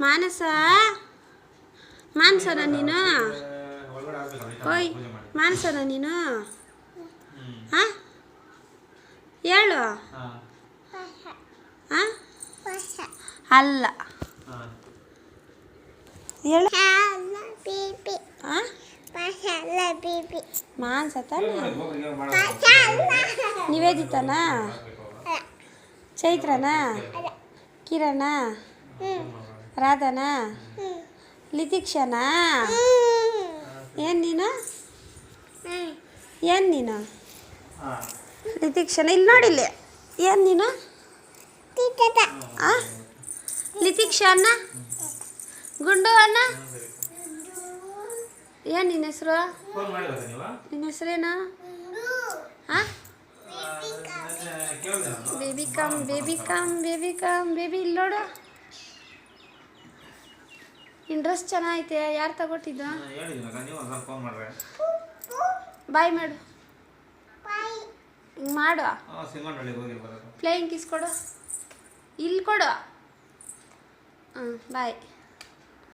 ಮಾನಸ ಮಾನಸನ ನೀನು ಓಯ್ ಮಾನಸನ ನೀನು ಹಾಂ ಹೇಳು ಹಾಂ ಅಲ್ಲ ಹೇಳು ಹಾಂ ಮಾನಸ ತಾನೆ ನಿವೇದಿತನಾ ಚೈತ್ರನಾ ಕಿರಣಾ ರಾಧನಾ ಲಿತಿಕ್ಷನಾ ಏನು ನೀನು ಏನು ನೀನು ಲಿತಿಕ್ಷನ ಇಲ್ಲಿ ನೋಡಿಲ್ಲ ಏನು ನೀನು ಲಿತಿಕ್ಷ ಅಣ್ಣ ಗುಂಡು ಅಣ್ಣ ಏನು ನಿನ್ನ ಹೆಸರು ನಿನ್ನ ಹೆಸರೇನು ಹಾಂ baby come baby come baby come baby ಇಲ್ಲಿ ನೋಡು ನಿನ್ನ ಡ್ರೆಸ್ ಚೆನ್ನಾಗೈತೆ ಯಾರು ತಗೊಟ್ಟಿದ್ದು ಬಾಯ್ ಮಾಡು ಹಿಂಗೆ ಮಾಡು ಪ್ಲೇಯಿಂಗ್ ಕಿಸ್ ಕೊಡು ಇಲ್ಲಿ ಕೊಡು ಬಾಯ್